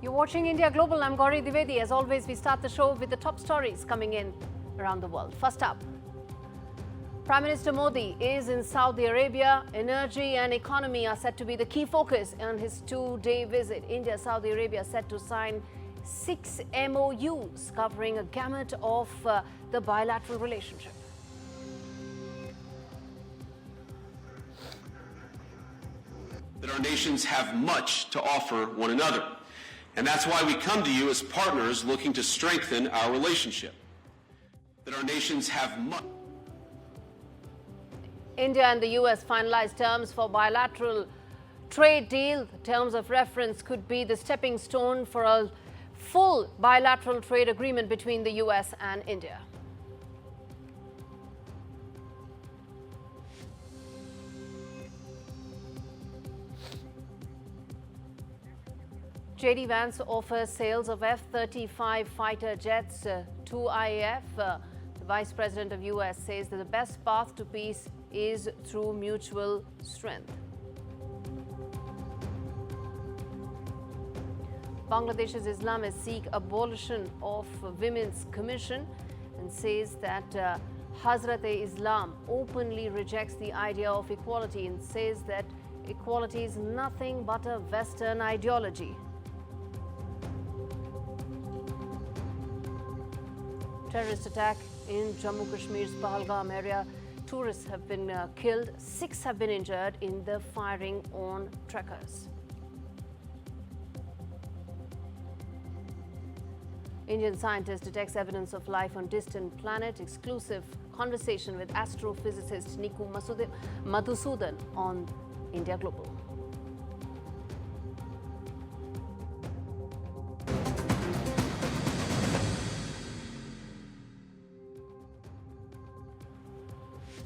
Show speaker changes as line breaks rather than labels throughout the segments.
You're watching India Global. I'm Gaurie Dwivedi. As always, we start the show with the top stories coming in around the world. First up, Prime Minister Modi is in Saudi Arabia. Energy and economy are set to be the key focus on his two-day visit. India, Saudi Arabia set to sign 6 MoUs covering a gamut of the bilateral relationship.
That our nations have much to offer one another. And that's why we come to you as partners looking to strengthen our relationship. That our nations have much.
India and the US finalized terms for bilateral trade deal. The terms of reference could be the stepping stone for a full bilateral trade agreement between the US and India. Vance offers sales of F-35 fighter jets to IAF. The Vice President of US says that the best path to peace is through mutual strength. Bangladesh's Islamists seek abolition of Women's Commission and says that Hazrat-e-Islam openly rejects the idea of equality and says that equality is nothing but a Western ideology. Terrorist attack in Jammu Kashmir's Pahalgam area. Tourists have been killed. 6 have been injured in the firing on trekkers. Indian scientist detects evidence of life on distant planet. Exclusive conversation with astrophysicist Niku Madhusudan on India Global.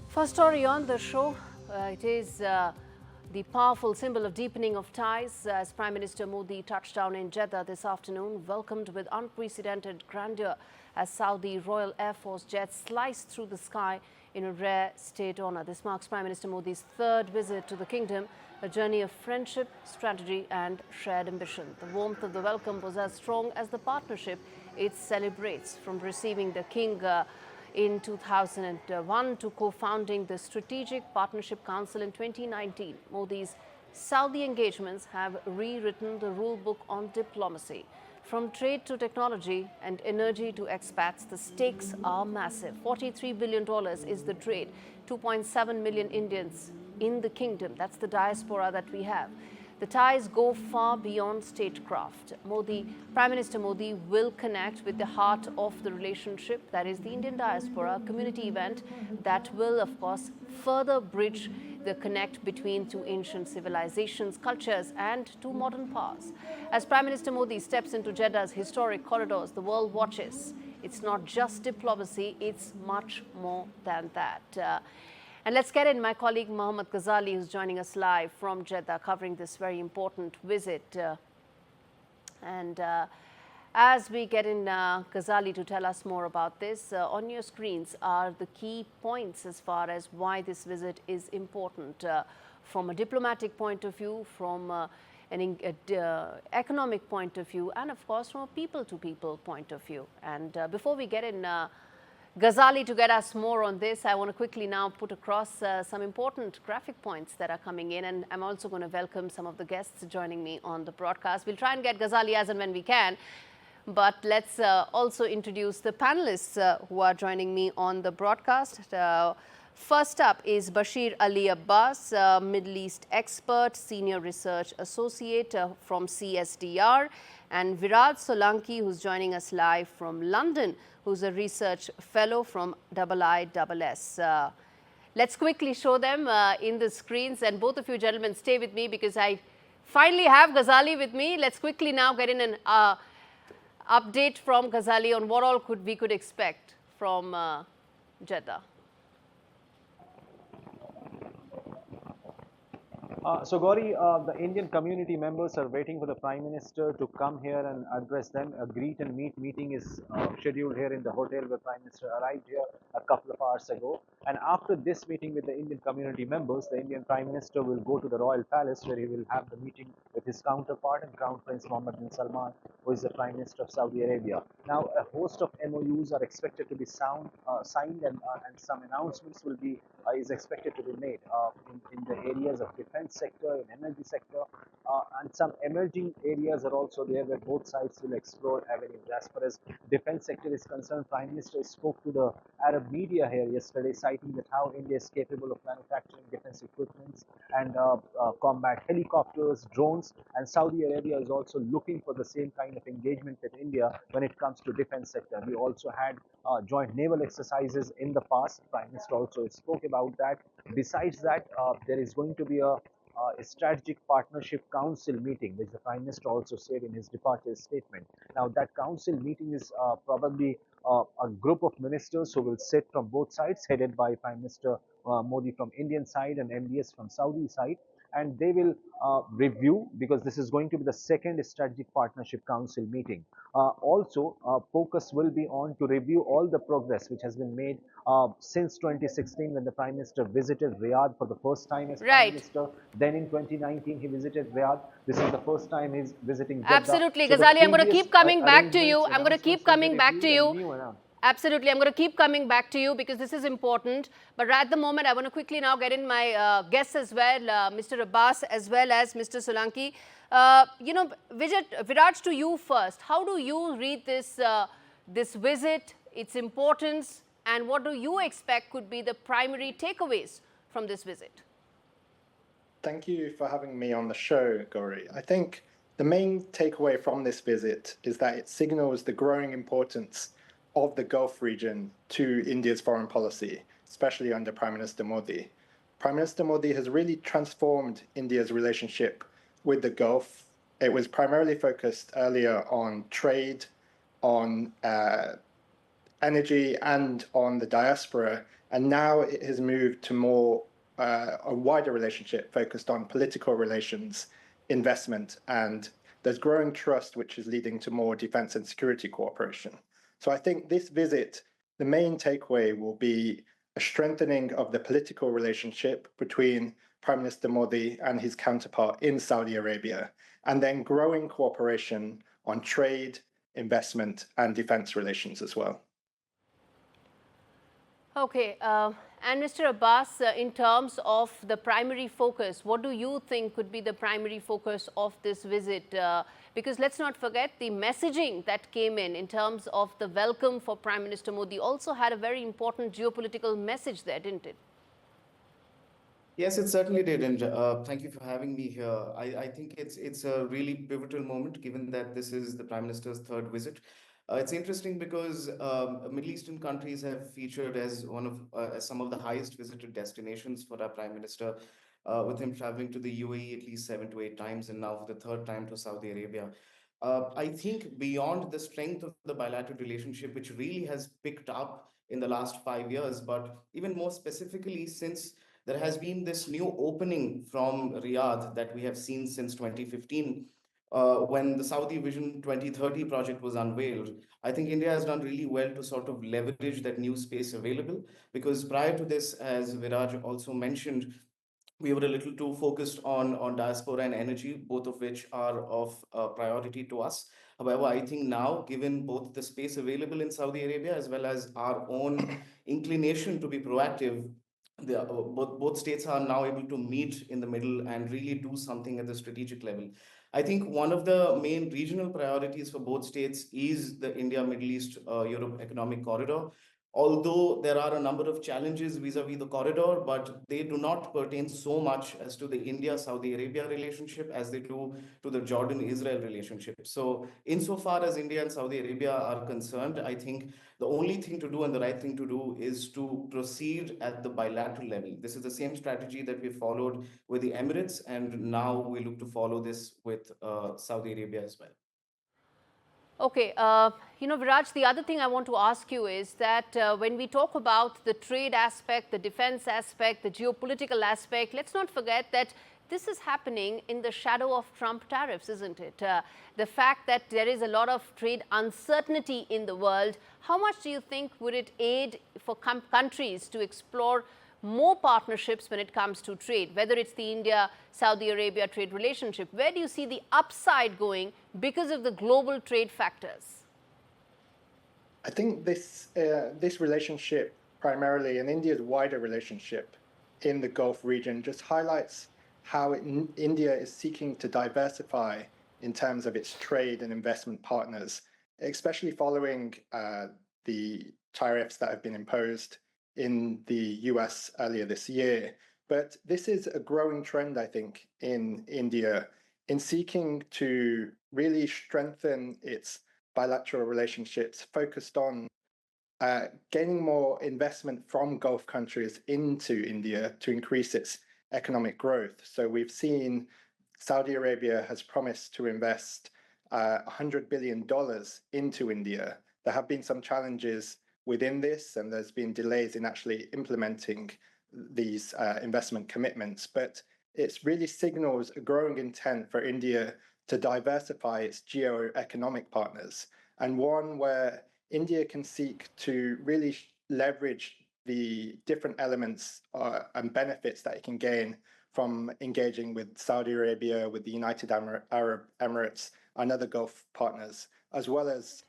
First story on the show, it is the powerful symbol of deepening of ties as Prime Minister Modi touched down in Jeddah this afternoon, welcomed with unprecedented grandeur as Saudi Royal Air Force jets sliced through the sky in a rare state honor. This marks Prime Minister Modi's 3rd visit to the kingdom, a journey of friendship, strategy and shared ambition. The warmth of the welcome was as strong as the partnership it celebrates, from receiving the king in 2001 to co-founding the Strategic Partnership Council in 2019. Modi's Saudi engagements have rewritten the rule book on diplomacy. From trade to technology and energy to expats, the stakes are massive. $43 billion is the trade, 2.7 million Indians in the kingdom. That's the diaspora that we have. The ties go far beyond statecraft. Prime Minister Modi will connect with the heart of the relationship, that is the Indian diaspora, a community event that will, of course, further bridge the connect between two ancient civilizations, cultures, and two modern powers. As Prime Minister Modi steps into Jeddah's historic corridors, the world watches. It's not just diplomacy, it's much more than that. And let's get in my colleague Mohammed Ghazali, who's joining us live from Jeddah, covering this very important visit. As we get in Ghazali to tell us more about this, on your screens are the key points as far as why this visit is important from a diplomatic point of view, from an economic point of view, and of course from a people-to-people point of view. And before we get in Ghazali to get us more on this, I want to quickly now put across some important graphic points that are coming in, and I'm also going to welcome some of the guests joining me on the broadcast. We'll try and get Ghazali as and when we can, but let's also introduce the panelists who are joining me on the broadcast. First up is Bashir Ali Abbas, Middle East expert, Senior Research Associate from CSDR, and Virat Solanki, who's joining us live from London, who's a research fellow from IISS. Let's quickly show them in the screens, and both of you gentlemen stay with me because I finally have Ghazali with me. Let's quickly now get in an update from Ghazali on what all we could expect from Jeddah.
So Gaurie, the Indian community members are waiting for the Prime Minister to come here and address them. A greet and meet meeting is scheduled here in the hotel where Prime Minister arrived here a couple of hours ago. And after this meeting with the Indian community members, the Indian Prime Minister will go to the Royal Palace where he will have the meeting with his counterpart and Crown Prince Mohammed bin Salman, who is the Prime Minister of Saudi Arabia. Now, a host of MoUs are expected to be signed and some announcements is expected to be made in the areas of defense sector, in energy sector, and some emerging areas are also there where both sides will explore avenues. As far as defense sector is concerned, Prime Minister spoke to the Arab media here yesterday, citing that how India is capable of manufacturing defense equipments and combat helicopters, drones, and Saudi Arabia is also looking for the same kind of engagement with India when it comes to defense sector. We also had joint naval exercises in the past. Prime Minister also spoke about that. Besides that, there is going to be a strategic partnership council meeting, which the Prime Minister also said in his departure statement. Now, that council meeting is probably a group of ministers who will sit from both sides, headed by Prime Minister Modi from Indian side and MDS from Saudi side, and they will review, because this is going to be the second strategic partnership council meeting. Also, focus will be on to review all the progress which has been made since 2016 when the Prime Minister visited Riyadh for the first time as Prime
Right.
Minister. Then in 2019 he visited Riyadh. This is the first time he's visiting Jeddah.
Absolutely,
So the
Ghazali. I'm going to
previous
keep coming back to you.
arrangements,
I'm going to keep
announcements will be
coming back to
reviewed and
you.
new announced.
Absolutely. I'm going to keep coming back to you because this is important. But at the moment, I want to quickly now get in my guests as well, Mr. Abbas as well as Mr. Solanki. Viraj, to you first. How do you read this visit, its importance, and what do you expect could be the primary takeaways from this visit?
Thank you for having me on the show, Gaurie. I think the main takeaway from this visit is that it signals the growing importance of the Gulf region to India's foreign policy, especially under Prime Minister Modi. Prime Minister Modi has really transformed India's relationship with the Gulf. It was primarily focused earlier on trade, on energy, and on the diaspora, and now it has moved to more a wider relationship focused on political relations, investment, and there's growing trust, which is leading to more defense and security cooperation. So I think this visit, the main takeaway will be a strengthening of the political relationship between Prime Minister Modi and his counterpart in Saudi Arabia, and then growing cooperation on trade, investment, and defense relations as well.
Okay, and Mr. Abbas, in terms of the primary focus, what do you think could be the primary focus of this visit? Because let's not forget the messaging that came in terms of the welcome for Prime Minister Modi also had a very important geopolitical message there, didn't it?
Yes, it certainly did, and thank you for having me here. I think it's a really pivotal moment, given that this is the Prime Minister's third visit. It's interesting because Middle Eastern countries have featured as as some of the highest visited destinations for our Prime Minister, with him traveling to the UAE at least 7 to 8 times, and now for the third time to Saudi Arabia. I think beyond the strength of the bilateral relationship, which really has picked up in the last 5 years, but even more specifically since there has been this new opening from Riyadh that we have seen since 2015, when the Saudi Vision 2030 project was unveiled. I think India has done really well to sort of leverage that new space available, because prior to this, as Viraj also mentioned, we were a little too focused on diaspora and energy, both of which are of priority to us. However, I think now, given both the space available in Saudi Arabia as well as our own inclination to be proactive, both states are now able to meet in the middle and really do something at the strategic level. I think one of the main regional priorities for both states is the India, Middle East, Europe economic corridor. Although there are a number of challenges vis-a-vis the corridor, but they do not pertain so much as to the India-Saudi Arabia relationship as they do to the Jordan-Israel relationship. So insofar as India and Saudi Arabia are concerned, I think the only thing to do and the right thing to do is to proceed at the bilateral level. This is the same strategy that we followed with the Emirates, and now we look to follow this with Saudi Arabia as well.
Okay, Viraj, the other thing I want to ask you is that when we talk about the trade aspect, the defense aspect, the geopolitical aspect, let's not forget that this is happening in the shadow of Trump tariffs, isn't it? The fact that there is a lot of trade uncertainty in the world, how much do you think would it aid for countries to explore more partnerships when it comes to trade, whether it's the India-Saudi Arabia trade relationship? Where do you see the upside going because of the global trade factors?
I think this relationship, primarily, and India's wider relationship in the Gulf region, just highlights how India is seeking to diversify in terms of its trade and investment partners, especially following the tariffs that have been imposed in the US earlier this year. But this is a growing trend, I think, in India in seeking to really strengthen its bilateral relationships, focused on gaining more investment from Gulf countries into India to increase its economic growth. So we've seen Saudi Arabia has promised to invest $100 billion into India. There have been some challenges within this, and there's been delays in actually implementing these investment commitments. But it really signals a growing intent for India to diversify its geo-economic partners, and one where India can seek to really leverage the different elements and benefits that it can gain from engaging with Saudi Arabia, with the United Arab Emirates, and other Gulf partners, as well as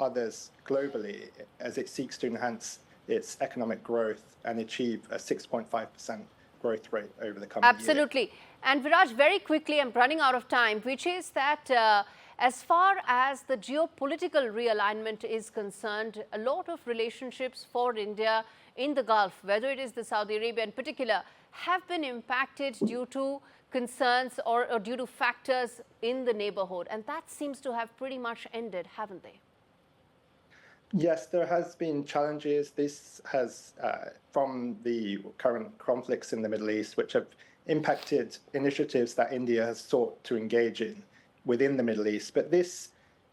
others globally, as it seeks to enhance its economic growth and achieve a 6.5% growth rate over the coming year.
Absolutely. And Viraj, very quickly, I'm running out of time, which is that as far as the geopolitical realignment is concerned, a lot of relationships for India in the Gulf, whether it is the Saudi Arabia in particular, have been impacted due to concerns or due to factors in the neighborhood. And that seems to have pretty much ended, haven't they?
Yes, there has been challenges. This has, from the current conflicts in the Middle East, which have impacted initiatives that India has sought to engage in within the Middle East. But this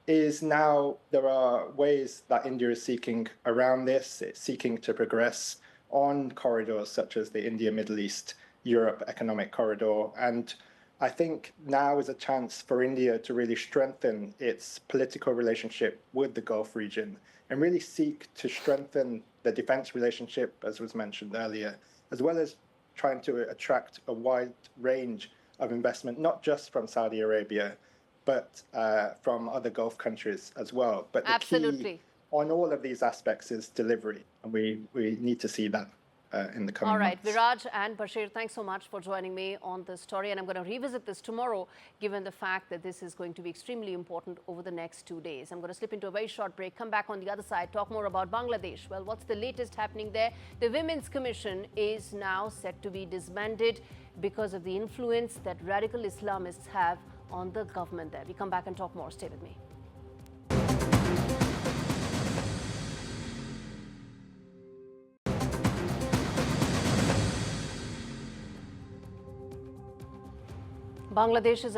is now, there are ways that India is seeking around this. It's seeking to progress on corridors such as the India-Middle East-Europe economic corridor. And I think now is a chance for India to really strengthen its political relationship with the Gulf region and really seek to strengthen the defense relationship, as was mentioned earlier, as well as trying to attract a wide range of investment, not just from Saudi Arabia, but from other Gulf countries as well. But the key on all of these aspects is delivery, and we need to see that in the coming months.
All right, Viraj and Bashir, thanks so much for joining me on this story, and I'm going to revisit this tomorrow, given the fact that this is going to be extremely important over the next 2 days. I'm going to slip into a very short break, come back on the other side, talk more about Bangladesh. Well, what's the latest happening there? The Women's Commission is now set to be disbanded because of the influence that radical Islamists have on the government there. We come back and talk more. Stay with me. Bangladesh is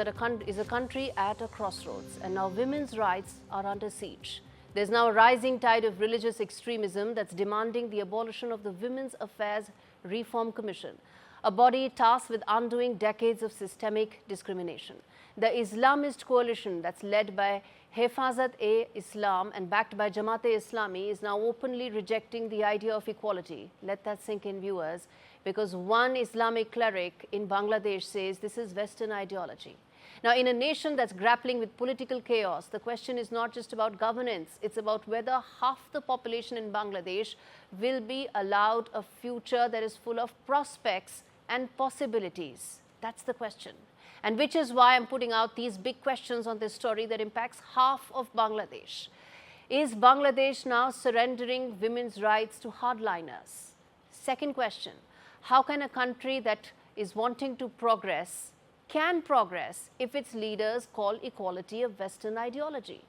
a country at a crossroads, and now women's rights are under siege. There's now a rising tide of religious extremism that's demanding the abolition of the Women's Affairs Reform Commission, a body tasked with undoing decades of systemic discrimination. The Islamist coalition that's led by Hefazat-e-Islam and backed by Jamaat-e-Islami is now openly rejecting the idea of equality. Let that sink in, viewers, because one Islamic cleric in Bangladesh says this is Western ideology. Now, in a nation that's grappling with political chaos, the question is not just about governance, it's about whether half the population in Bangladesh will be allowed a future that is full of prospects and possibilities. That's the question. And which is why I'm putting out these big questions on this story that impacts half of Bangladesh. Is Bangladesh now surrendering women's rights to hardliners? Second question, how can a country that is wanting to progress can progress if its leaders call equality a Western ideology?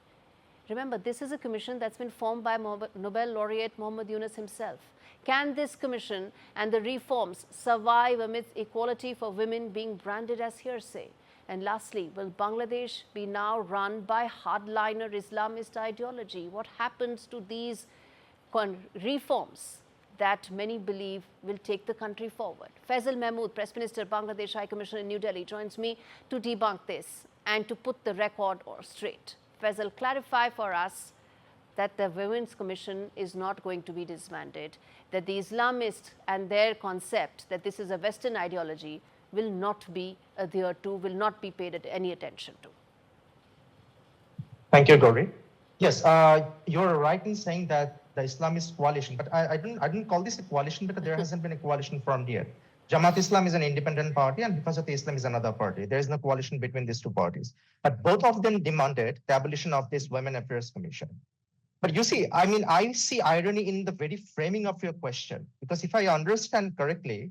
Remember, this is a commission that's been formed by Nobel laureate Mohammed himself. Can this commission and the reforms survive amidst equality for women being branded as hearsay? And lastly, will Bangladesh be now run by hardliner Islamist ideology? What happens to these reforms that many believe will take the country forward. Faisal Mahmood, Press Minister, Bangladesh High Commissioner in New Delhi, joins me to debunk this and to put the record straight. Faisal, clarify for us that the Women's Commission is not going to be disbanded, that the Islamists and their concept that this is a Western ideology will not be adhered to, will not be paid any attention to.
Thank you, Gaurie. Yes, you're right in saying that the Islamist coalition, but I didn't call this a coalition because there hasn't been a coalition formed yet. Jamaat Islam is an independent party and because of Islam is another party. There is no coalition between these two parties. But both of them demanded the abolition of this Women Affairs Commission. But you see, I mean, I see irony in the very framing of your question, because if I understand correctly,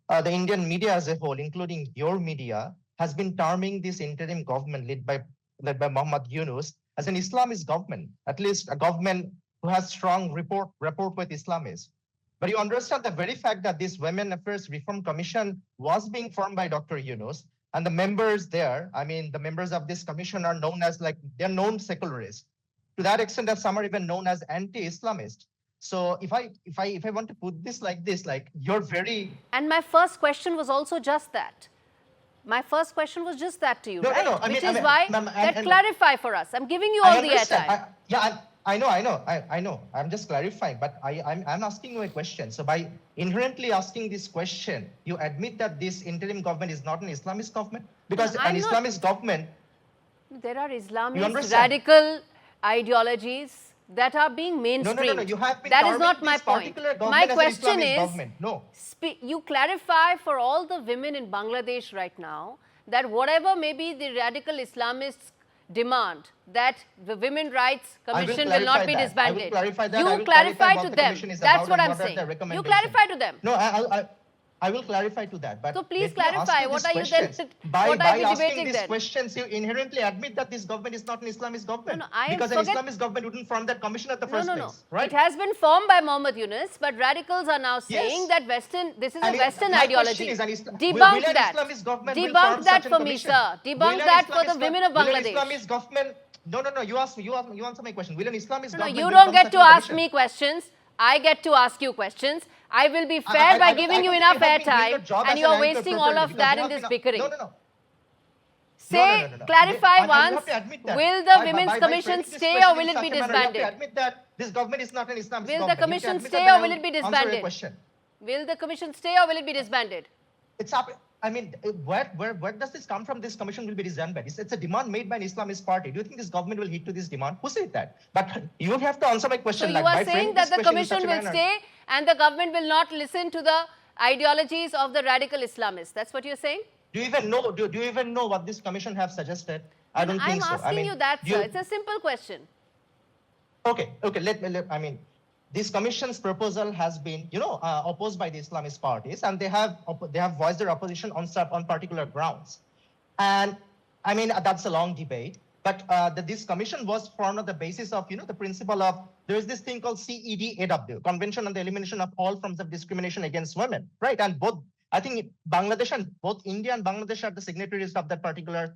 the Indian media as a whole, including your media, has been terming this interim government led by Mohammed Yunus as an Islamist government, at least a government who has strong rapport with Islamists. But you understand the very fact that this Women Affairs Reform Commission was being formed by Dr. Yunus, and the members there, I mean, the members of this commission are known as they're known secularists. To that extent that some are even known as anti-Islamist. So if I want to put this like this, like you're very...
And my first question was also just that. My first question was just that to you, right?
No,
Which is why, clarify for us. I'm giving you all the airtime.
I know. I'm just clarifying, but I'm asking you a question. So by inherently asking this question, you admit that this interim government is not an Islamist government? Because an Islamist government...
There are Islamist radical ideologies that are being mainstreamed.
No, you have been
that is not my point. My question is,
no.
You clarify for all the women in Bangladesh right now that whatever may be the radical Islamists demand, that the Women Rights Commission will not be disbanded. You clarify to them. That's what I'm saying. You clarify to them.
No, I will clarify to that. But
so please clarify. What are you then?
By asking these questions, you inherently admit that this government is not an Islamist government. Because an Islamist government wouldn't form that commission at the first place. Right?
It has been formed by Mohammed Yunus, but radicals are now saying that this is a Western ideology. Debunk that. Debunk that for me, sir. Debunk that for the women of Bangladesh.
Islamist government. No. You answer my question. Will an Islamist government?
You don't get to ask me questions. I get to ask you questions. I will be fair by giving you enough airtime, and you are wasting all of that in this bickering. Say, clarify once, will the Women's Commission stay or will it be disbanded?
You have to admit that this government is not an Islamist government.
Will the Commission stay or will it be disbanded? Will the Commission stay or will it be disbanded?
It's up. I mean, where does this come from? This commission will be disbanded. It's a demand made by an Islamist party. Do you think this government will heed to this demand? Who said that? But you have to answer my question.
So you are saying that the commission will stay and the government will not listen to the ideologies of the radical Islamists. That's what you're saying?
Do you even know? Do you even know what this commission have suggested? I don't think so.
I'm asking you that, sir. It's a simple question.
Okay. This commission's proposal has been, opposed by the Islamist parties, and they have voiced their opposition on particular grounds. And I mean, that's a long debate. But this commission was formed on the basis of, the principle of, there is this thing called CEDAW, Convention on the Elimination of All Forms of Discrimination Against Women, right? And both Bangladesh and both India and Bangladesh are the signatories of that particular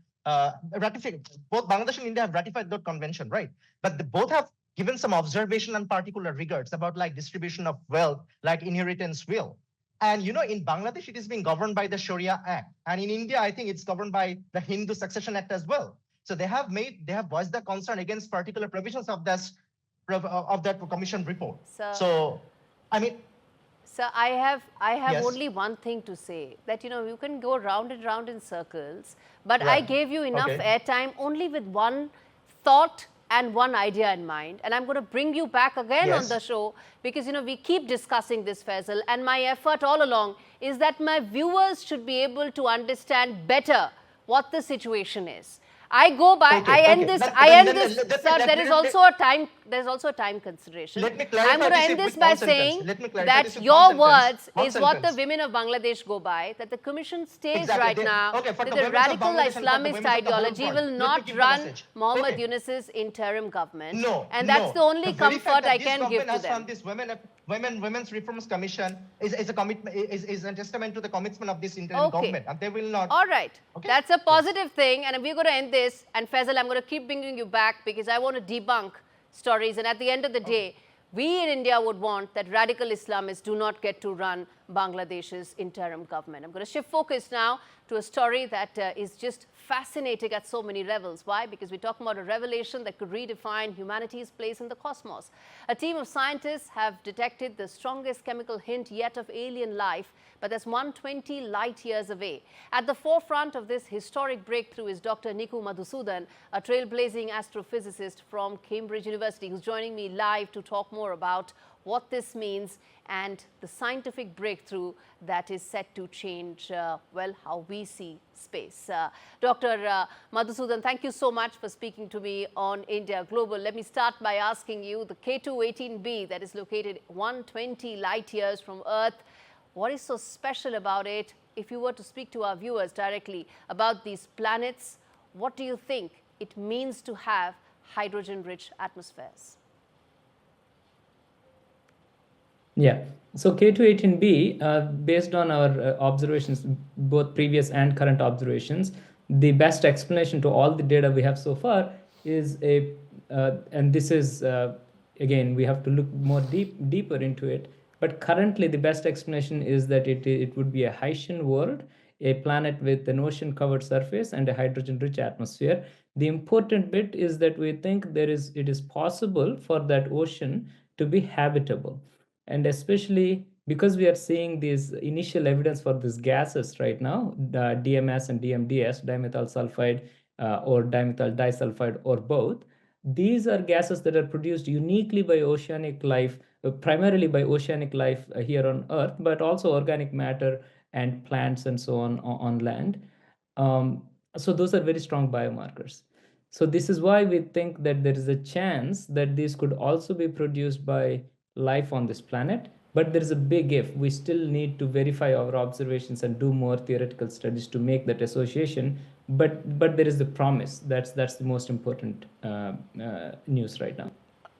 ratification. Both Bangladesh and India have ratified that convention, right? But both have given some observation on particular regards about distribution of wealth, inheritance will. And in Bangladesh, it is being governed by the Sharia Act. And in India, I think it's governed by the Hindu Succession Act as well. So they have voiced the concern against particular provisions of that commission report. So
Sir, I have only one thing to say, that you can go round and round in circles, but I gave you enough airtime only with one thought and one idea in mind, and I'm going to bring you back again on the show because we keep discussing this, Faisal, and my effort all along is that my viewers should be able to understand better what the situation is. I go by, I end this, sir, there is also a time consideration. I'm going to end this by saying that your words is what the women of Bangladesh go by, that the commission stays right now, that the radical Islamist ideology will not run Mohammed Yunus's interim government. And that's the only comfort I can give to them.
This Women's Reforms Commission is a testament to the commitment of this interim government, and they will not.
All right, that's a positive thing, and we're going to end this. And Faisal, I'm going to keep bringing you back because I want to debunk stories. And at the end of the day, we in India would want that radical Islamists do not get to run Bangladesh's interim government. I'm going to shift focus now to a story that is just fascinating at so many levels. Why? Because we're talking about a revelation that could redefine humanity's place in the cosmos. A team of scientists have detected the strongest chemical hint yet of alien life, but that's 120 light years away. At the forefront of this historic breakthrough is Dr. Niku Madhusudan, a trailblazing astrophysicist from Cambridge University, who's joining me live to talk more about what this means and the scientific breakthrough that is set to change, well, how we see space. Dr. Madhusudan, thank you so much for speaking to me on India Global. Let me start by asking you, the K2-18b that is located 120 light years from Earth, what is so special about it? If you were to speak to our viewers directly about these planets, what do you think it means to have hydrogen-rich atmospheres?
Yeah, so K2-18b, based on our observations, both previous and current observations, the best explanation to all the data we have so far is and this is, again, we have to look more deeper into it, but currently the best explanation is that it would be a Haitian world, a planet with an ocean-covered surface and a hydrogen-rich atmosphere. The important bit is that we think it is possible for that ocean to be habitable. And especially because we are seeing these initial evidence for these gases right now, DMS and DMDS, dimethyl sulfide or dimethyl disulfide or both, these are gases that are produced uniquely by oceanic life, primarily by oceanic life here on Earth, but also organic matter and plants and so on land. So those are very strong biomarkers. So this is why we think that there is a chance that these could also be produced by life on this planet, but there is a big if. We still need to verify our observations and do more theoretical studies to make that association, but there is the promise. That's the most important news right now.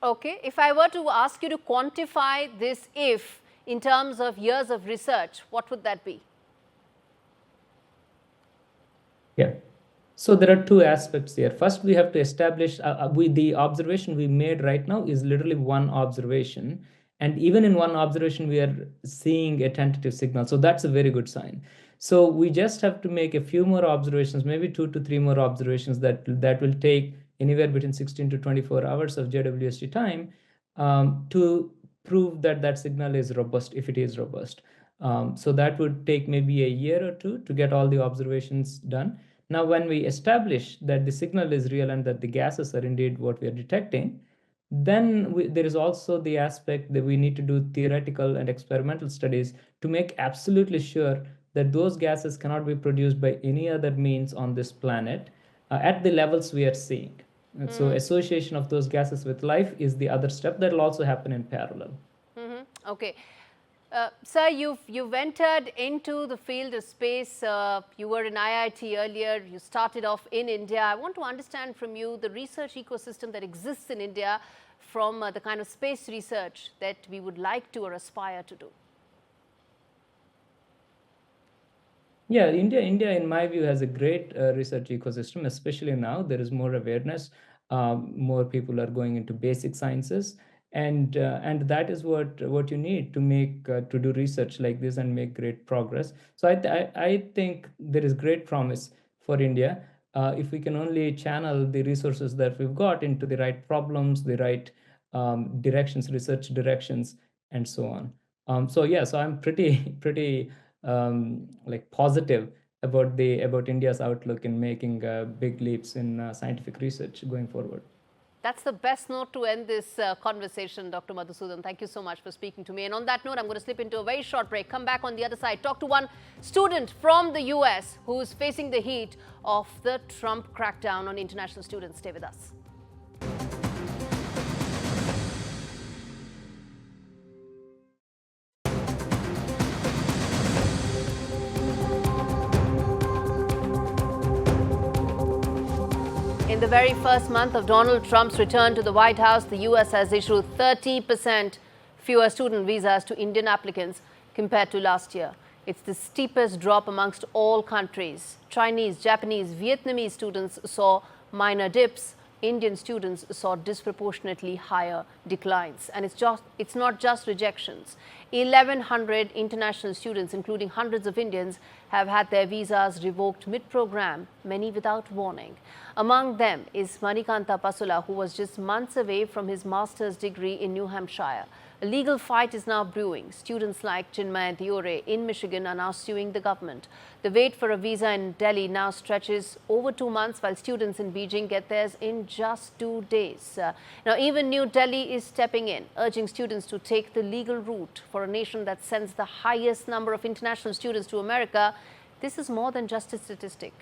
Okay, if I were to ask you to quantify this if in terms of years of research, what would that be?
Yeah. So there are two aspects here. First, we have to establish the observation we made right now is literally one observation. And even in one observation, we are seeing a tentative signal. So that's a very good sign. So we just have to make a few more observations, maybe 2 to 3 more observations that will take anywhere between 16 to 24 hours of JWST time to prove that that signal is robust, if it is robust. So that would take maybe a year or two to get all the observations done. Now, when we establish that the signal is real and that the gases are indeed what we are detecting, then there is also the aspect that we need to do theoretical and experimental studies to make absolutely sure that those gases cannot be produced by any other means on this planet at the levels we are seeing. And so association of those gases with life is the other step that will also happen in parallel.
Okay. Sir, you've entered into the field of space. You were in IIT earlier. You started off in India. I want to understand from you the research ecosystem that exists in India from the kind of space research that we would like to or aspire to do.
Yeah, India, in my view, has a great research ecosystem, especially now. There is more awareness. More people are going into basic sciences. And that is what you need to make to do research like this and make great progress. So I think there is great promise for India if we can only channel the resources that we've got into the right problems, the right directions, research directions, and so on. So yeah, so I'm pretty like positive about India's outlook in making big leaps in scientific research going forward.
That's the best note to end this conversation, Dr. Madhusudan. Thank you so much for speaking to me. And on that note, I'm going to slip into a very short break, come back on the other side, talk to one student from the US who's facing the heat of the Trump crackdown on international students. Stay with us. In the very first month of Donald Trump's return to the White House, the US has issued 30% fewer student visas to Indian applicants compared to last year. It's the steepest drop amongst all countries. Chinese, Japanese, Vietnamese students saw minor dips. Indian students saw disproportionately higher declines. And it's not just rejections. 1,100 international students, including hundreds of Indians, have had their visas revoked mid-program, many without warning. Among them is Manikanta Pasula, who was just months away from his master's degree in New Hampshire. A legal fight is now brewing. Students like Chinmay Gaurie in Michigan are now suing the government. The wait for a visa in Delhi now stretches over 2 months, while students in Beijing get theirs in just 2 days. Now, even New Delhi is stepping in, urging students to take the legal route. For a nation that sends the highest number of international students to America, this is more than just a statistic.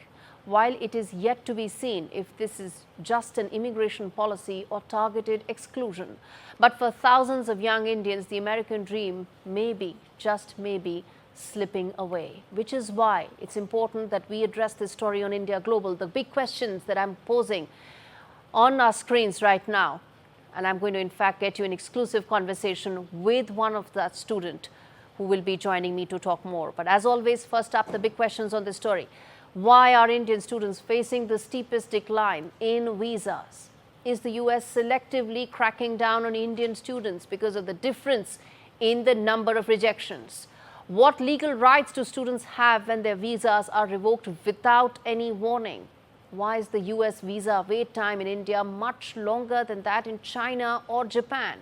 While it is yet to be seen if this is just an immigration policy or targeted exclusion. But for thousands of young Indians, the American dream may be, just maybe, slipping away. Which is why it's important that we address this story on India Global. The big questions that I'm posing on our screens right now, and I'm going to in fact get you an exclusive conversation with one of that student who will be joining me to talk more. But as always, first up, the big questions on this story. Why are Indian students facing the steepest decline in visas? Is the US selectively cracking down on Indian students because of the difference in the number of rejections? What legal rights do students have when their visas are revoked without any warning? Why is the US visa wait time in India much longer than that in China or Japan?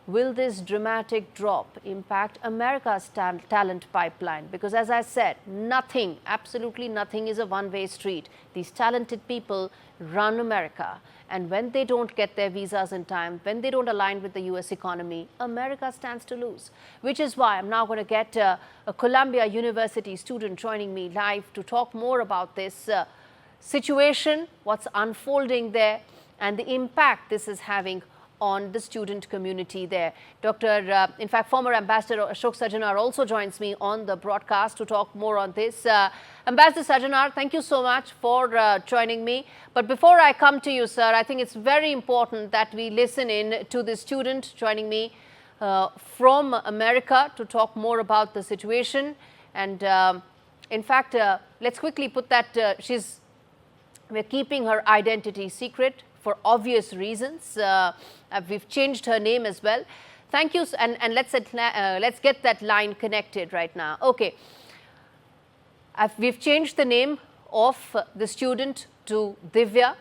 Will this dramatic drop impact America's talent pipeline? Because as I said, nothing, absolutely nothing is a one-way street. These talented people run America. And when they don't get their visas in time, when they don't align with the US economy, America stands to lose. Which is why I'm now going to get a Columbia University student joining me live to talk more about this situation, what's unfolding there, and the impact this is having on the student community there. In fact, former Ambassador Ashok Sajjanar also joins me on the broadcast to talk more on this. Ambassador Sajjanar, thank you so much for joining me. But before I come to you, sir, I think it's very important that we listen in to the student joining me from America to talk more about the situation. And in fact, let's quickly put that we're keeping her identity secret for obvious reasons. We've changed her name as well. Thank you, and let's get that line connected right now. Okay, we've changed the name of the student to Divya.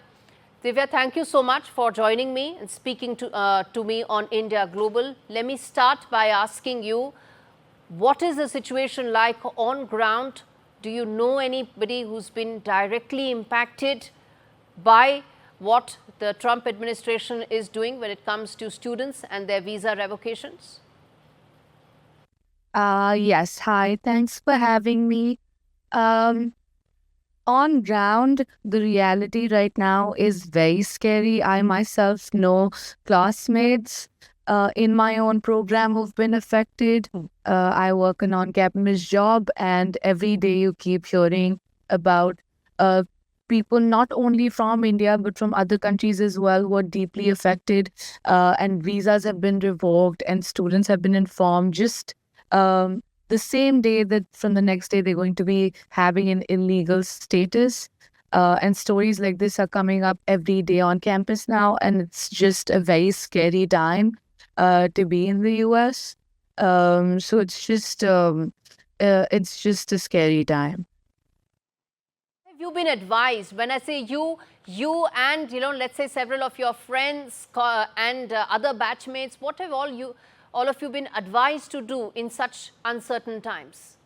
Divya, thank you so much for joining me and speaking to me on India Global. Let me start by asking you, what is the situation like on ground? Do you know anybody who's been directly impacted by what the Trump administration is doing when it comes to students and their visa revocations?
Yes. Hi. Thanks for having me. On ground, the reality right now is very scary. I myself know classmates in my own program who've been affected. I work an on-campus job, and every day you keep hearing about people not only from India but from other countries as well who are deeply affected, and visas have been revoked and students have been informed just the same day that from the next day they're going to be having an illegal status. And stories like this are coming up every day on campus now, and it's just a very scary time to be in the US. So it's just a scary time.
Have you been advised? When I say you and let's say several of your friends and other batchmates, what have all of you been advised to do in such uncertain times?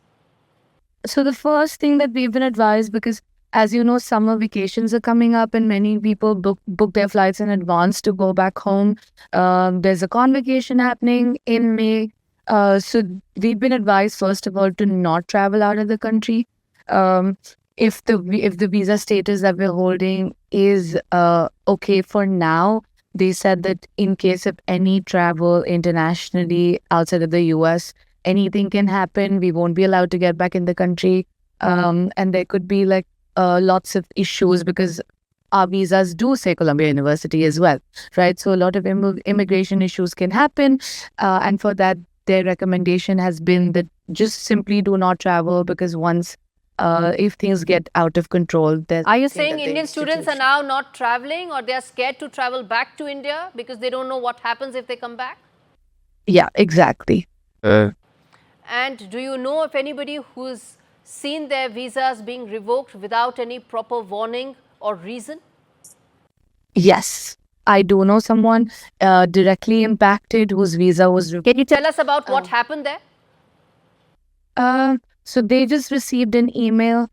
So the first thing that we've been advised, because as you know, summer vacations are coming up and many people book their flights in advance to go back home. There's a convocation happening in May. So we've been advised, first of all, to not travel out of the country. If the visa status that we're holding is okay for now, they said that in case of any travel internationally outside of the US, anything can happen. We won't be allowed to get back in the country. And there could be lots of issues because our visas do say Columbia University as well, right? So a lot of immigration issues can happen. And for that, their recommendation has been that just simply do not travel, because once if things get out of control.
Are you saying Indian students are now not traveling, or they are scared to travel back to India because they don't know what happens if they come back?
Yeah, exactly.
And do you know of anybody who's seen their visas being revoked without any proper warning or reason?
Yes, I do know someone directly impacted whose visa was revoked.
Can you tell us about what happened there?
So they just received an email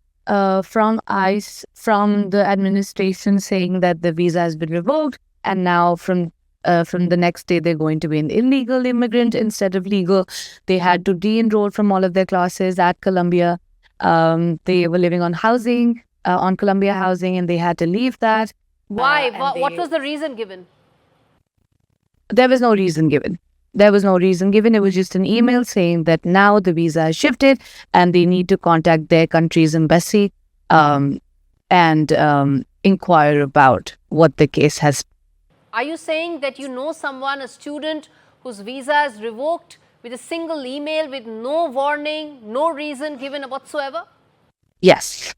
from ICE, from the administration, saying that the visa has been revoked, and now from the next day they're going to be an illegal immigrant instead of legal. They had to de-enroll from all of their classes at Columbia. They were living on housing, on Columbia housing, and they had to leave that.
Why? What was the reason given?
There was no reason given. There was no reason given. It was just an email saying that now the visa has shifted and they need to contact their country's embassy and inquire about what the case has.
Are you saying that you know someone, a student, whose visa is revoked with a single email with no warning, no reason given whatsoever?
Yes.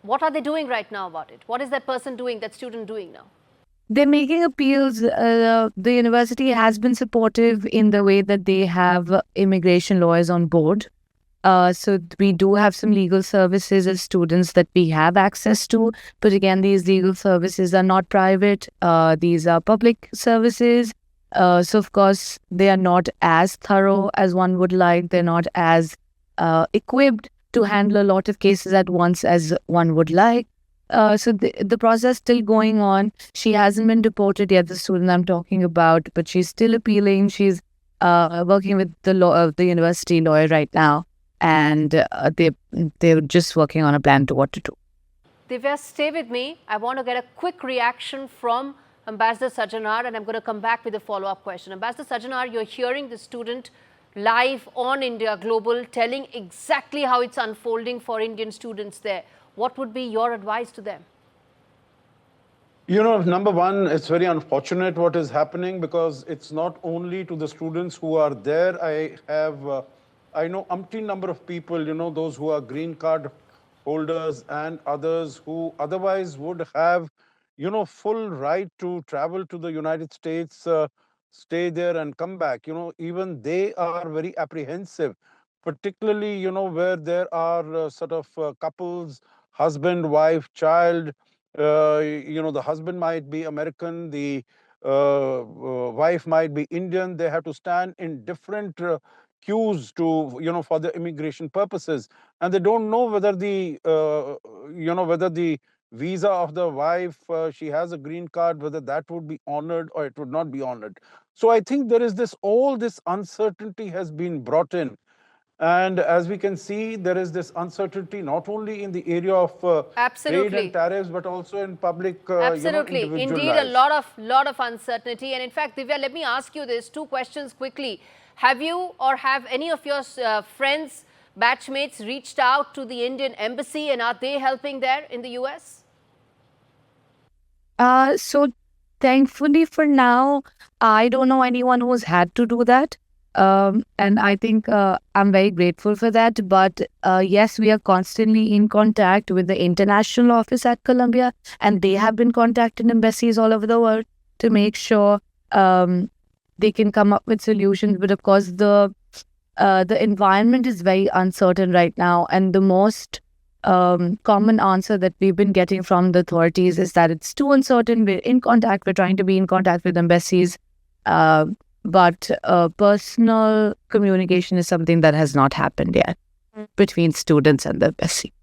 What are they doing right now about it? What is that person doing, that student doing now?
They're making appeals. The university has been supportive in the way that they have immigration lawyers on board. So we do have some legal services as students that we have access to. But again, these legal services are not private. These are public services. So of course, they are not as thorough as one would like. They're not as equipped to handle a lot of cases at once as one would like. So the process still going on. She hasn't been deported yet, the student I'm talking about, but she's still appealing. She's working with the university lawyer right now, and they're just working on a plan to what to do.
Divya, stay with me. I want to get a quick reaction from Ambassador Sajjanar, and I'm going to come back with a follow-up question. Ambassador Sajjanar, you're hearing the student live on India Global telling exactly how it's unfolding for Indian students there. What would be your advice to them?
You know, number one, it's very unfortunate what is happening, because it's not only to the students who are there. I know umpteen number of people, you know, those who are green card holders and others who otherwise would have, you know, full right to travel to the United States, stay there and come back. You know, even they are very apprehensive, particularly, you know, where there are couples, husband, wife, child. You know, the husband might be American, the wife might be Indian. They have to stand in different queues to, you know, for the immigration purposes, and they don't know whether the whether the visa of the wife, she has a green card, whether that would be honored or it would not be honored. So I think there is all this uncertainty has been brought in. And as we can see, there is this uncertainty not only in the area of trade and tariffs, but also in public.
Absolutely,
individual
indeed,
lives.
a lot of uncertainty. And in fact, Divya, let me ask you this: two questions quickly. Have you or have any of your friends, batchmates, reached out to the Indian embassy, and are they helping there in the US?
So thankfully for now, I don't know anyone who's had to do that. And I think I'm very grateful for that. But yes, we are constantly in contact with the international office at Columbia, and they have been contacting embassies all over the world to make sure they can come up with solutions. But of course, the environment is very uncertain right now, and the most common answer that we've been getting from the authorities is that it's too uncertain. We're trying to be in contact with embassies. But personal communication is something that has not happened yet between students and the embassy.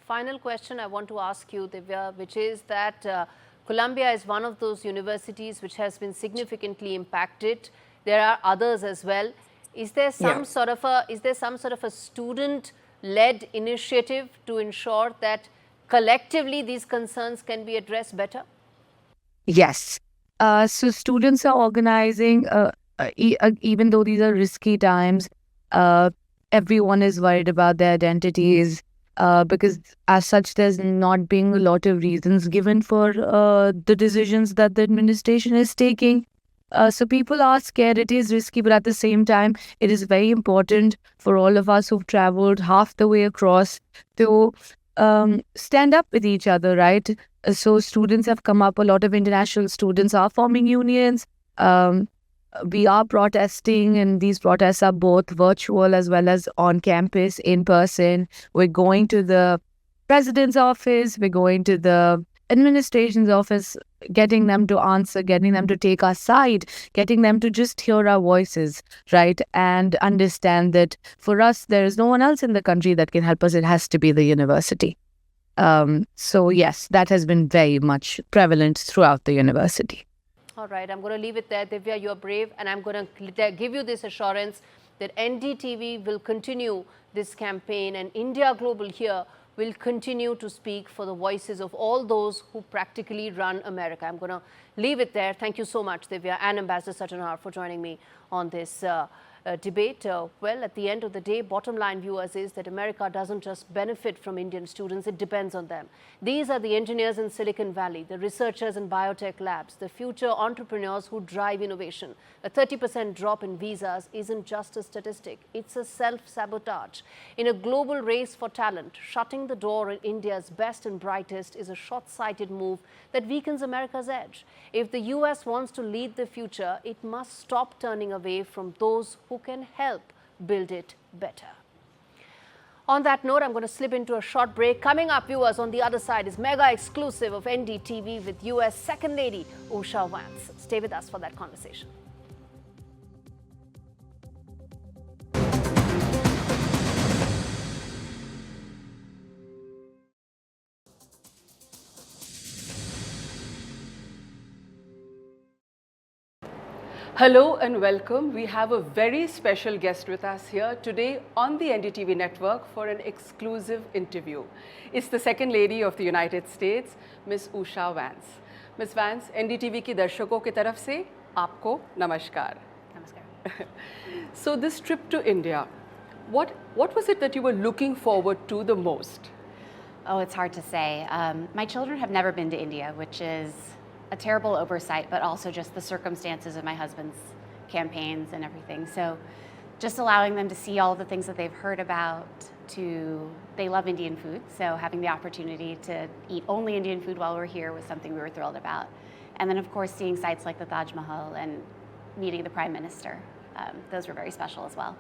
Final question I want to ask you, Divya, which is that Columbia is one of those universities which has been significantly impacted. There are others as well. Is there some sort of a student-led initiative to ensure that collectively these concerns can be addressed better?
Yes. So students are organizing. Even though these are risky times, everyone is worried about their identities because as such, there's not being a lot of reasons given for the decisions that the administration is taking. So people are scared. It is risky, but at the same time, it is very important for all of us who've traveled half the way across to stand up with each other, right? So students have come up. A lot of international students are forming unions. We are protesting, and these protests are both virtual as well as on campus, in person. We're going to the president's office. We're going to the administration's office, getting them to answer, getting them to take our side, getting them to just hear our voices, right? And understand that for us, there is no one else in the country that can help us. It has to be the university. So yes, that has been very much prevalent throughout the university.
All right, I'm going to leave it there. Divya, you're brave, and I'm going to give you this assurance that NDTV will continue this campaign, and India Global here will continue to speak for the voices of all those who practically run America. I'm going to leave it there. Thank you so much, Divya and Ambassador Satyanar, for joining me on this debate. Well, at the end of the day, bottom line, viewers, is that America doesn't just benefit from Indian students, it depends on them. These are the engineers in Silicon Valley, the researchers in biotech labs, the future entrepreneurs who drive innovation. A 30% drop in visas isn't just a statistic, it's a self-sabotage. In a global race for talent, shutting the door on India's best and brightest is a short-sighted move that weakens America's edge. If the US wants to lead the future, it must stop turning away from those who can help build it better. On that note, I'm going to slip into a short break. Coming up, viewers, on the other side is mega exclusive of NDTV with US Second Lady Usha Vance. Stay with us for that conversation.
Hello and welcome. We have a very special guest with us here today on the NDTV network for an exclusive interview. It's the Second Lady of the United States, Ms. Usha Vance. Ms. Vance, NDTV की दर्शकों की तरफ से आपको नमस्कार.
Namaskar.
So this trip to India, what was it that you were looking forward to the most?
Oh, it's hard to say. My children have never been to India, which is a terrible oversight, but also just the circumstances of my husband's campaigns and everything. So just allowing them to see all the things that they've heard about, they love Indian food, so having the opportunity to eat only Indian food while we're here was something we were thrilled about. And then of course seeing sites like the Taj Mahal and meeting the Prime Minister, those were very special as well.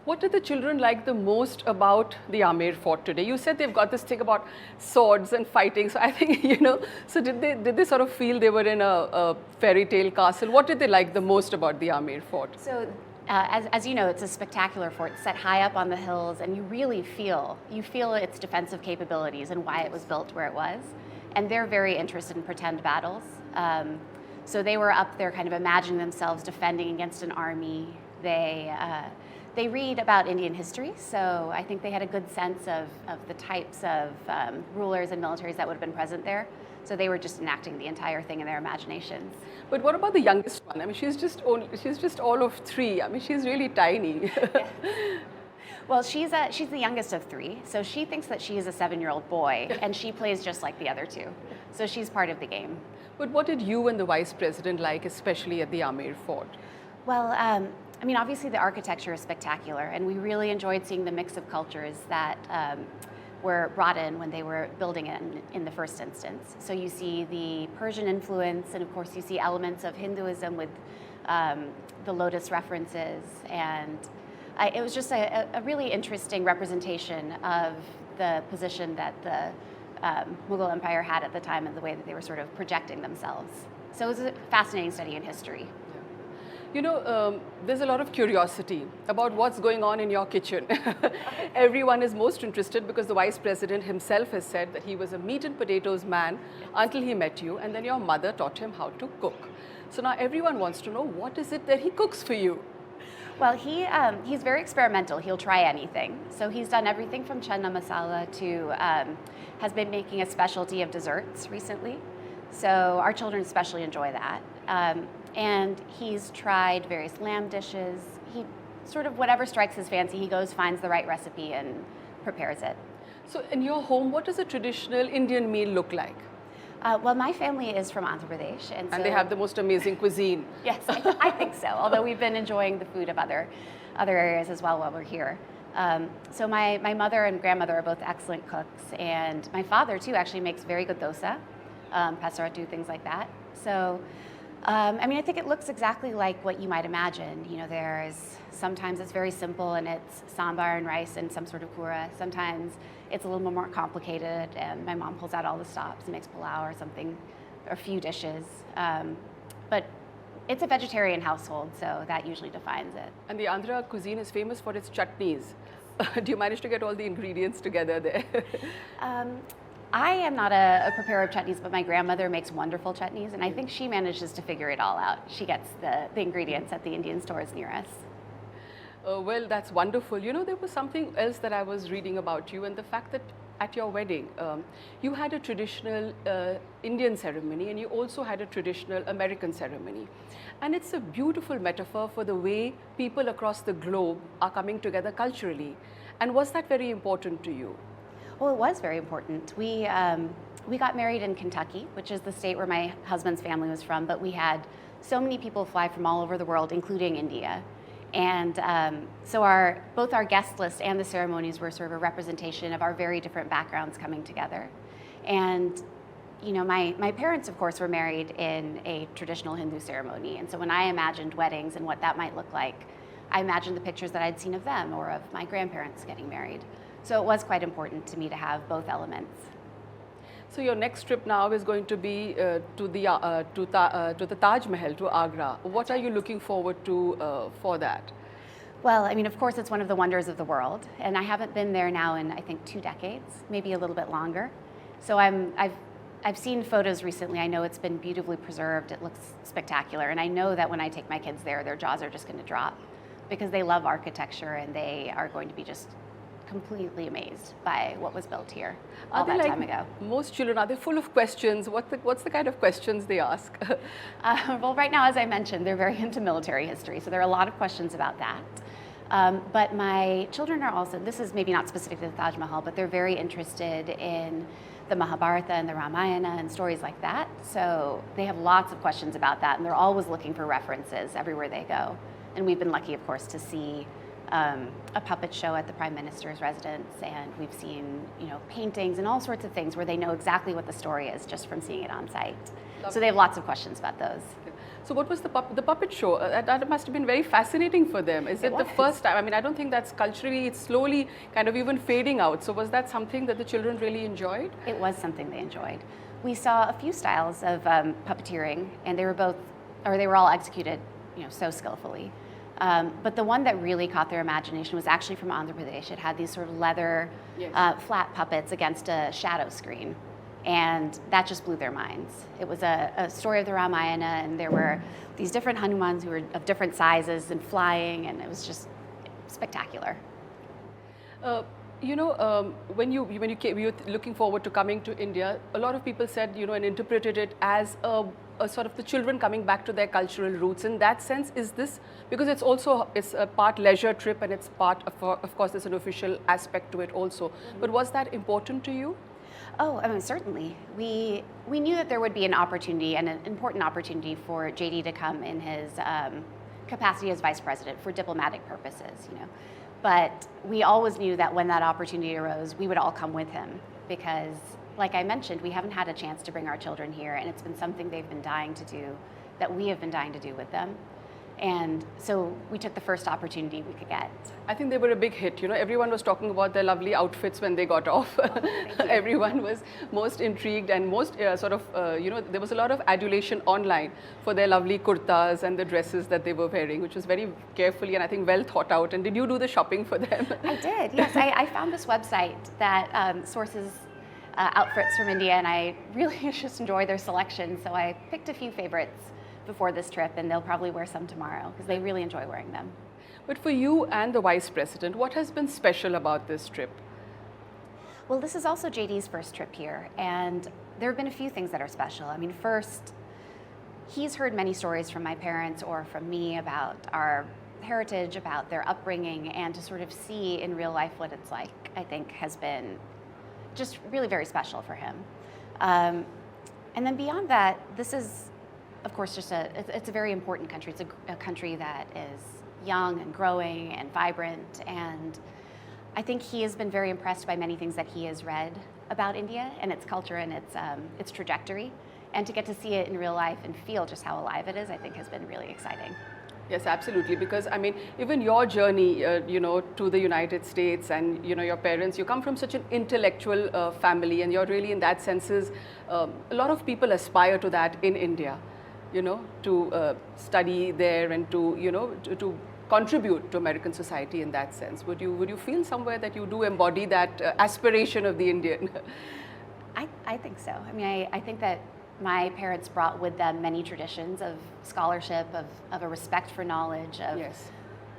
What did the children like the most about the Amer Fort today? You said they've got this thing about swords and fighting. So I think, so did they sort of feel they were in a fairy tale castle? What did they like the most about the Amer Fort?
So as you know, it's a spectacular fort set high up on the hills, and you really feel its defensive capabilities and why it was built where it was. And they're very interested in pretend battles. So they were up there kind of imagining themselves defending against an army. They read about Indian history, so I think they had a good sense of the types of rulers and militaries that would have been present there. So they were just enacting the entire thing in their imaginations.
But what about the youngest one? I mean, she's just all of 3. I mean, she's really tiny.
Yeah. Well, she's the youngest of 3, so she thinks that she is a 7-year-old boy, and she plays just like the other 2. So she's part of the game.
But what did you and the Vice President like, especially at the Amer Fort?
Well, I mean, obviously the architecture is spectacular, and we really enjoyed seeing the mix of cultures that were brought in when they were building it in the first instance. So you see the Persian influence, and of course you see elements of Hinduism with the lotus references, and it was just a really interesting representation of the position that the Mughal Empire had at the time and the way that they were sort of projecting themselves. So it was a fascinating study in history.
There's a lot of curiosity about what's going on in your kitchen. Everyone is most interested because the Vice President himself has said that he was a meat and potatoes man until he met you, and then your mother taught him how to cook. So now everyone wants to know, what is it that he cooks for you?
Well, he's very experimental. He'll try anything. So he's done everything from chana masala to has been making a specialty of desserts recently. So our children especially enjoy that. And he's tried various lamb dishes. He sort of, whatever strikes his fancy, he goes, finds the right recipe and prepares it.
So in your home, what does a traditional Indian meal look like?
Well, my family is from Andhra Pradesh.
And
so,
they have the most amazing cuisine.
Yes, I think so, although we've been enjoying the food of other areas as well while we're here. So my mother and grandmother are both excellent cooks, and my father too actually makes very good dosa, pasaratu, things like that. So, I mean, I think it looks exactly like what you might imagine. You know, sometimes it's very simple and it's sambar and rice and some sort of kura. Sometimes it's a little more complicated, and my mom pulls out all the stops and makes pulao or something, or a few dishes. But it's a vegetarian household, so that usually defines it.
And the Andhra cuisine is famous for its chutneys. Do you manage to get all the ingredients together there?
I am not a preparer of chutneys, but my grandmother makes wonderful chutneys, and I think she manages to figure it all out. She gets the ingredients at the Indian stores near us.
Well, that's wonderful. You know, there was something else that I was reading about you, and the fact that at your wedding, you had a traditional Indian ceremony and you also had a traditional American ceremony. And it's a beautiful metaphor for the way people across the globe are coming together culturally. And was that very important to you?
Well, it was very important. We got married in Kentucky, which is the state where my husband's family was from, but we had so many people fly from all over the world, including India. And so both our guest list and the ceremonies were sort of a representation of our very different backgrounds coming together. And you know, my parents, of course, were married in a traditional Hindu ceremony. And so when I imagined weddings and what that might look like, I imagined the pictures that I'd seen of them or of my grandparents getting married. So it was quite important to me to have both elements.
So your next trip now is going to be to the Taj Mahal, to Agra. What are you looking forward to for that?
Well, I mean, of course, it's one of the wonders of the world. And I haven't been there now in, I think, 2 decades, maybe a little bit longer. So I've seen photos recently. I know it's been beautifully preserved. It looks spectacular. And I know that when I take my kids there, their jaws are just going to drop because they love architecture and they are going to be just completely amazed by what was built here all that time ago.
Most children, are they full of questions? What's the kind of questions they ask?
Well, right now, as I mentioned, they're very into military history. So there are a lot of questions about that. But my children are also, this is maybe not specific to the Taj Mahal, but they're very interested in the Mahabharata and the Ramayana and stories like that. So they have lots of questions about that, and they're always looking for references everywhere they go. And we've been lucky, of course, to see a puppet show at the Prime Minister's residence, and we've seen, you know, paintings and all sorts of things where they know exactly what the story is just from seeing it on site. So they have lots of questions about those.
So what was the puppet show? That must have been very fascinating for them. Is it the first time? I mean, I don't think that's culturally, it's slowly kind of even fading out. So was that something that the children really enjoyed?
It was something they enjoyed. We saw a few styles of puppeteering, and they were all executed, you know, so skillfully. But the one that really caught their imagination was actually from Andhra Pradesh. It had these sort of leather flat puppets against a shadow screen. And that just blew their minds. It was a story of the Ramayana, and there were these different Hanumans who were of different sizes and flying, and it was just spectacular.
You know, when you were looking forward to coming to India, a lot of people said, you know, and interpreted it as a sort of the children coming back to their cultural roots. In that sense, is this, because it's a part leisure trip and it's part, of course, there's an official aspect to it also. But was that important to you?
Oh, I mean, certainly. We knew that there would be an opportunity, and an important opportunity for JD to come in his capacity as vice president for diplomatic purposes, you know. But we always knew that when that opportunity arose, we would all come with him because, like I mentioned, we haven't had a chance to bring our children here, and it's been something they've been dying to do, that we have been dying to do with them. And so we took the first opportunity we could get.
I think they were a big hit. You know, everyone was talking about their lovely outfits when they got off. Everyone was most intrigued and most you know, there was a lot of adulation online for their lovely kurtas and the dresses that they were wearing, which was very carefully and I think well thought out. And did you do the shopping for them?
I did, yes. I found this website that sources outfits from India, and I really just enjoy their selection. So I picked a few favorites before this trip, and they'll probably wear some tomorrow because they really enjoy wearing them.
But for you and the Vice President, what has been special about this trip?
Well, this is also JD's first trip here, and there have been a few things that are special. I mean, first, he's heard many stories from my parents or from me about our heritage, about their upbringing, and to sort of see in real life what it's like, I think has been just really very special for him. And then beyond that, this is, of course, just it's a very important country. It's a country that is young and growing and vibrant. And I think he has been very impressed by many things that he has read about India and its culture and its trajectory. And to get to see it in real life and feel just how alive it is, I think has been really exciting.
Yes, absolutely. Because I mean, even your journey, to the United States and, your parents, you come from such an intellectual family, and you're really, in that sense, a lot of people aspire to that in India, to study there and to contribute to American society in that sense. Would you feel somewhere that you do embody that aspiration of the Indian?
I think so. I mean, I think that my parents brought with them many traditions of scholarship, of a respect for knowledge, of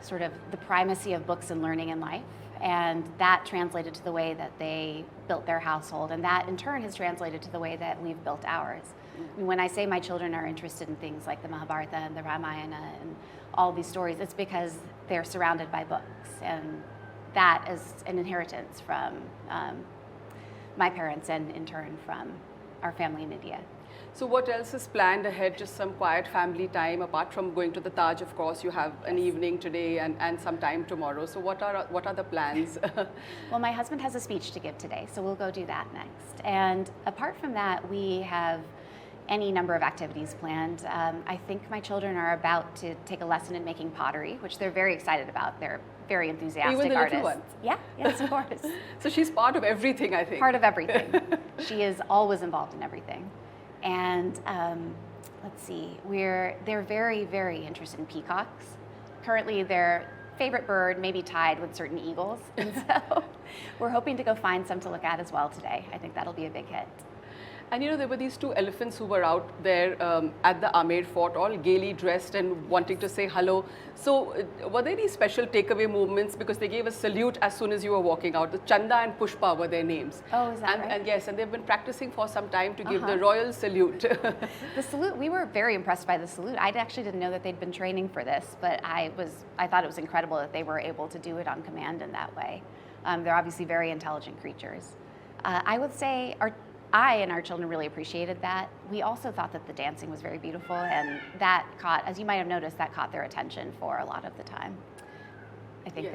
sort of the primacy of books and learning in life. And that translated to the way that they built their household. And that in turn has translated to the way that we've built ours. I mean, when I say my children are interested in things like the Mahabharata and the Ramayana and all these stories, it's because they're surrounded by books. And that is an inheritance from my parents and in turn from our family in India.
So what else is planned ahead? Just some quiet family time, apart from going to the Taj, of course, you have an evening today and some time tomorrow. So what are the plans?
Well, my husband has a speech to give today, so we'll go do that next. And apart from that, we have any number of activities planned. I think my children are about to take a lesson in making pottery, which they're very excited about. They're very enthusiastic
Even the
artists.
little ones?
Yeah, yes, of course.
So she's part of everything, I think.
Part of everything. She is always involved in everything. And let's see, they're very, very interested in peacocks. Currently, their favorite bird may be tied with certain eagles. And so we're hoping to go find some to look at as well today. I think that'll be a big hit.
And there were these two elephants who were out there at the Amer Fort, all gaily dressed and wanting to say hello. So were there any special takeaway movements? Because they gave a salute as soon as you were walking out. The Chanda and Pushpa were their names.
Oh, is that right?
And yes, and they've been practicing for some time to give the royal salute.
The salute, we were very impressed by the salute. I actually didn't know that they'd been training for this, but I thought it was incredible that they were able to do it on command in that way. They're obviously very intelligent creatures. I would say I and our children really appreciated that. We also thought that the dancing was very beautiful, and that caught, as you might have noticed, that caught their attention for a lot of the time. I think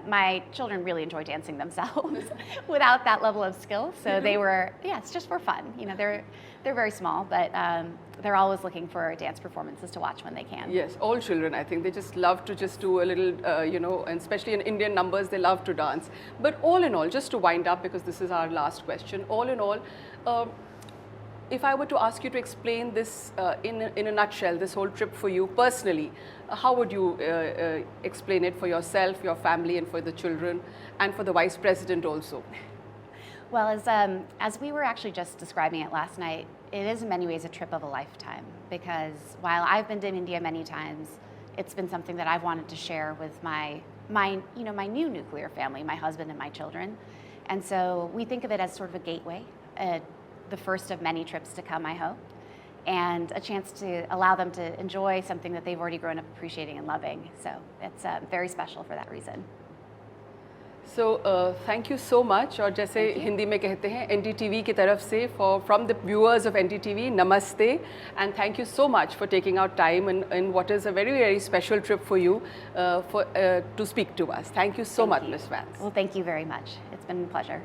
my children really enjoy dancing themselves without that level of skill. So they were, it's just for fun. They're very small, but they're always looking for dance performances to watch when they can.
Yes, all children, I think, they just love to just do a little, and especially in Indian numbers, they love to dance. But all in all, just to wind up, because this is our last question, all in all, if I were to ask you to explain this in a nutshell, this whole trip for you personally, how would you explain it for yourself, your family, and for the children, and for the Vice President also?
Well, as we were actually just describing it last night, it is in many ways a trip of a lifetime, because while I've been to India many times, it's been something that I've wanted to share with my new nuclear family, my husband and my children. And so we think of it as sort of a gateway, the first of many trips to come, I hope, and a chance to allow them to enjoy something that they've already grown up appreciating and loving. So it's very special for that reason.
So thank you so much. और जैसे हिंदी में कहते हैं NDTV की तरफ से from the viewers of NDTV, namaste, and thank you so much for taking out time in what is a very, very special trip for you to speak to us. Thank you so much, Ms. Vance.
Well, thank you very much. It's been a pleasure.